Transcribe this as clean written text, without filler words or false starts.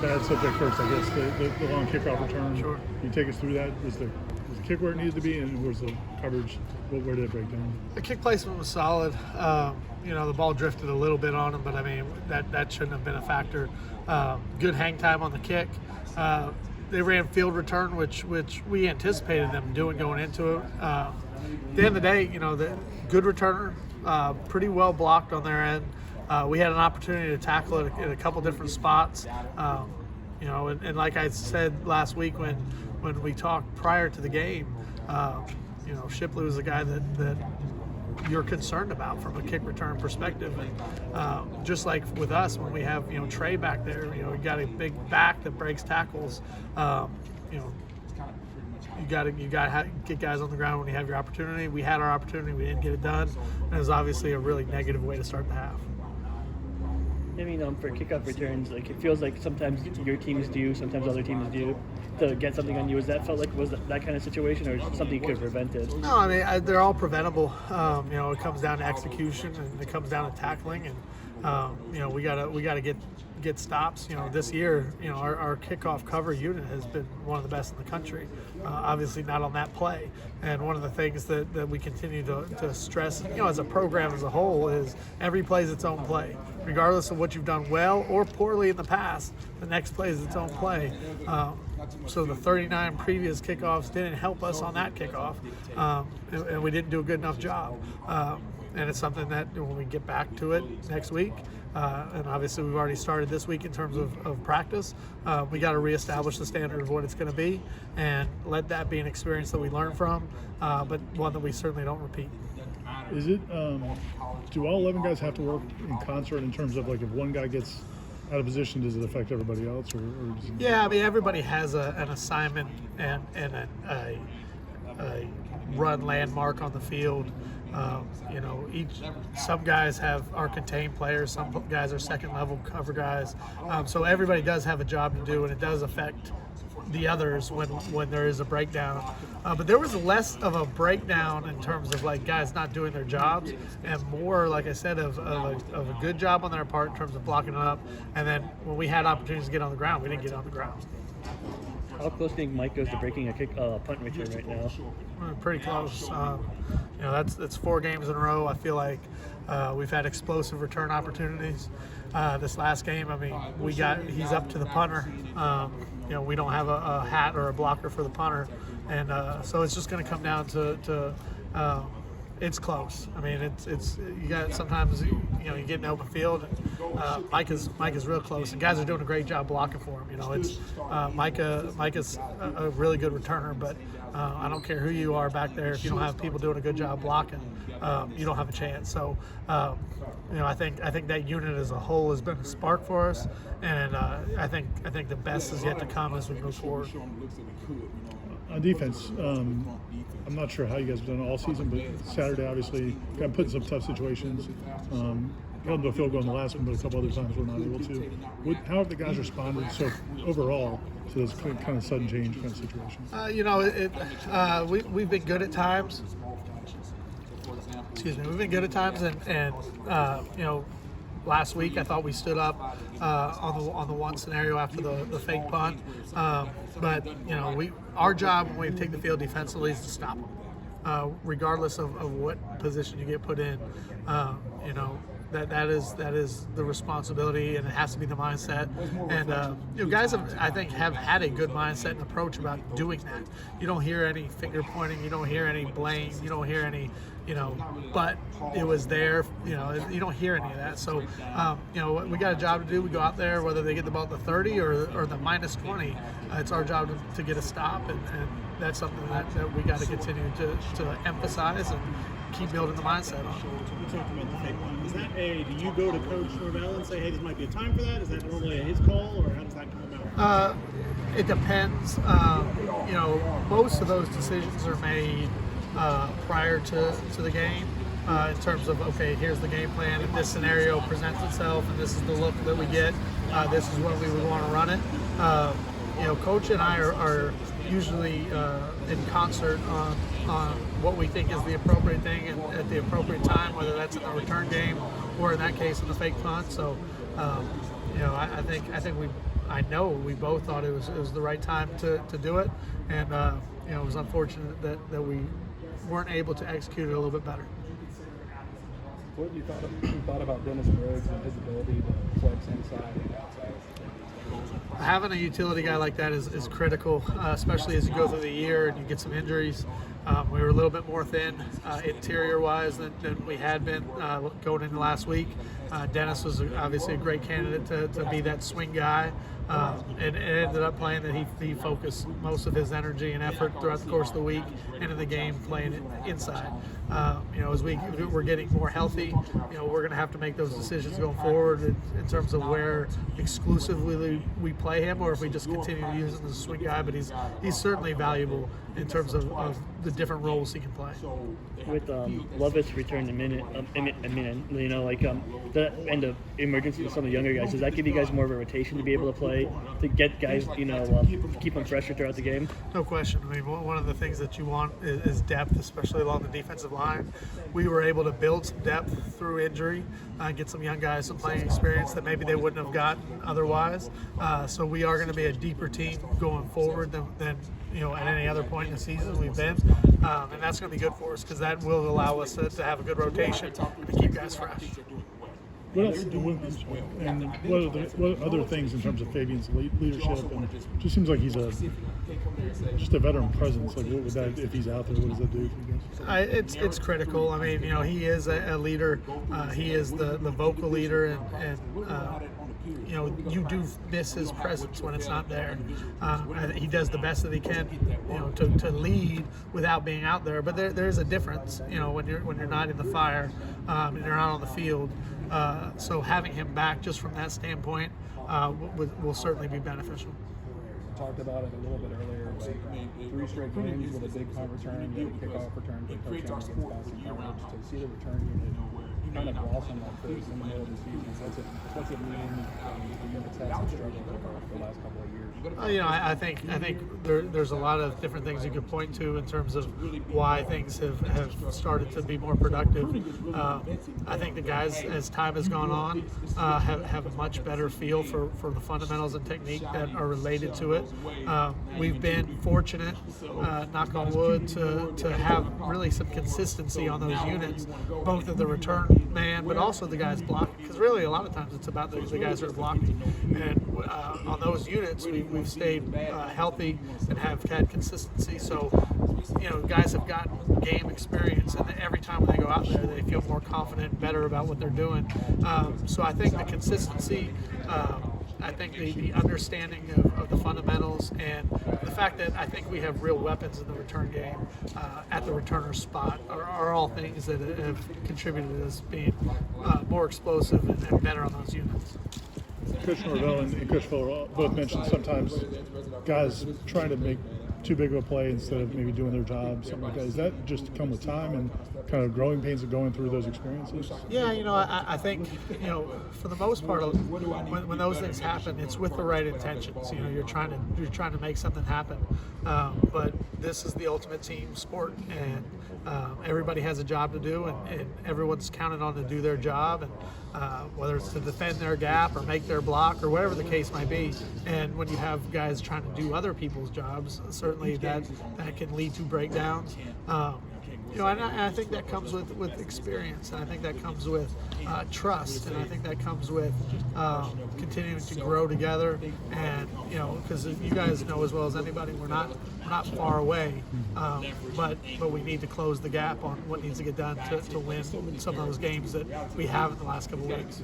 Bad subject first, I guess, the long kickoff return. Sure. Can you take us through that? Was the kick where it needed to be, and was the coverage, where did it break down? The kick placement was solid. The ball drifted a little bit on him, but I mean, that shouldn't have been a factor. Good hang time on the kick. They ran field return, which we anticipated them doing going into it. At the end of the day, the good returner, pretty well blocked on their end. We had an opportunity to tackle it in a couple different spots. And like I said last week when we talked prior to the game, Shipley was the guy that you're concerned about from a kick return perspective. And just like with us, when we have Trey back there, we got a big back that breaks tackles. You got to get guys on the ground when you have your opportunity. We had our opportunity, we didn't get it done, and it was obviously a really negative way to start the half. I mean, for kickoff returns, it feels like sometimes your teams do, sometimes other teams do, to get something on you. Was that that kind of situation, or something you could have prevented? No, I mean, they're all preventable. It comes down to execution, and it comes down to tackling, and we gotta get stops. This year, our kickoff cover unit has been one of the best in the country. Obviously, not on that play. And one of the things that we continue to stress, as a program as a whole, is every play is its own play. Regardless of what you've done well or poorly in the past, the next play is its own play. So the 39 previous kickoffs didn't help us on that kickoff, and we didn't do a good enough job. And it's something that when we get back to it next week, and obviously we've already started this week in terms of practice, we got to reestablish the standard of what it's going to be and let that be an experience that we learn from, but one that we certainly don't repeat. Is it, do all 11 guys have to work in concert in terms of, like, if one guy gets out of position, does it affect everybody else? Yeah, I mean, everybody has an assignment and a run landmark on the field. Some guys are contained players, some guys are second level cover guys. So everybody does have a job to do, and it does affect the others when there is a breakdown. But there was less of a breakdown in terms of guys not doing their jobs, and more, like I said, of a good job on their part in terms of blocking it up. And then when we had opportunities to get on the ground, we didn't get on the ground. How close do you think Mike goes to breaking a punt return right now? We're pretty close. That's 4 games in a row. I feel like we've had explosive return opportunities. This last game, I mean, he's up to the punter. We don't have a hat or a blocker for the punter, and so it's just going to come down to it's close. I mean, it's you got sometimes you get in the open field. And, Mike is real close, and guys are doing a great job blocking for him. It's Micah's a really good returner, but I don't care who you are back there. If you don't have people doing a good job blocking, you don't have a chance. So I think that unit as a whole has been a spark for us, and I think the best is yet to come as we move forward. On defense, I'm not sure how you guys have done all season, but Saturday obviously got put in some tough situations. Got into a field goal in the last one, but a couple other times we're not able to. How have the guys responded so overall to this kind of sudden change kind of situation? We've been good at times. Excuse me. We've been good at times, and last week I thought we stood up on the one scenario after the fake punt. But our job when we take the field defensively is to stop them, regardless of what position you get put in. That is the responsibility, and it has to be the mindset. And guys I think have had a good mindset and approach about doing that. You don't hear any finger pointing, you don't hear any blame, you don't hear any but it was there. You don't hear any of that. So we got a job to do. We go out there, whether they get the ball at the 30 or the minus 20. It's our job to get a stop, and that's something that we got to continue to emphasize and keep building the mindset on. You talked about the fake one. Is that do you go to Coach Norvell and say, hey, this might be a time for that? Is that normally his call, or how does that come about? It depends. Most of those decisions are made prior to the game, in terms of, okay, here's the game plan. If this scenario presents itself and this is the look that we get, this is when we would want to run it. Coach and I are usually in concert on what we think is the appropriate thing and at the appropriate time, whether that's in the return game or in that case in the fake punt. So, I think I know we both thought it was the right time to do it, and it was unfortunate that we weren't able to execute it a little bit better. What have you thought about Dennis Briggs and his ability to flex inside and outside? Having a utility guy like that is critical, especially as you go through the year and you get some injuries. We were a little bit more thin interior-wise than we had been going into last week. Dennis was obviously a great candidate to be that swing guy, and it ended up playing that he focused most of his energy and effort throughout the course of the week into the game playing it inside. As we're getting more healthy, we're going to have to make those decisions going forward in terms of where exclusively we play him, or if we just continue to use him as a swing guy. But he's certainly valuable in terms of the different roles he can play. With Lovett's return and the emergence of some of the younger guys, does that give you guys more of a rotation to be able to play, to get guys, keep them fresher throughout the game? No question. I mean, one of the things that you want is depth, especially along the defensive line. We were able to build some depth through injury, get some young guys some playing experience that maybe they wouldn't have gotten otherwise. So we are going to be a deeper team going forward than at any other point in the season we've been, and that's going to be good for us because that will allow us to have a good rotation and to keep guys fresh. What else? And what other things in terms of Fabian's leadership? And it just seems like he's just a veteran presence. Like, what would that, if he's out there, what does that do for you guys? It's critical. I mean, he is a leader. He is the vocal leader, and you do miss his presence when it's not there. He does the best that he can, to lead without being out there. But there's a difference, when you're not in the fire and you're out on the field. So having him back just from that standpoint will certainly be beneficial. Talked about it a little bit earlier, like 3 straight games with a big punt return, the kickoff return, the touchdown against Boston College. To see the return unit kind of blossom like this in the middle of the season, what's it mean the units had some struggle for the last couple of years? I think there's a lot of different things you could point to in terms of why things have started to be more productive. I think the guys, as time has gone on, have a much better feel for the fundamentals and technique that are related to it. We've been fortunate, knock on wood, to have really some consistency on those units, both of the return man, but also the guys blocking. Because really, a lot of times it's about the guys that are blocking. And on those units, we've stayed healthy and have had consistency. So, guys have gotten game experience, and every time when they go out there, they feel more confident and better about what they're doing. So I think the consistency, I think the understanding of the fundamentals, and the fact that I think we have real weapons in the return game at the returner spot are all things that have contributed to us being more explosive and better on those units. Coach Norvell and Coach Fuller both mentioned sometimes guys trying to make too big of a play instead of maybe doing their job, something like that. Does that just come with time and kind of growing pains of going through those experiences? Yeah, I think, for the most part, when those things happen, it's with the right intentions. You're trying to make something happen, but this is the ultimate team sport, and everybody has a job to do, and everyone's counted on to do their job, and whether it's to defend their gap or make their block or whatever the case might be. And when you have guys trying to do other people's jobs, certainly that can lead to breakdowns. And I think that comes with experience, and I think that comes with trust, and I think that comes with continuing to grow together. And because you guys know as well as anybody, we're not far away, but we need to close the gap on what needs to get done to win some of those games that we have in the last couple of weeks.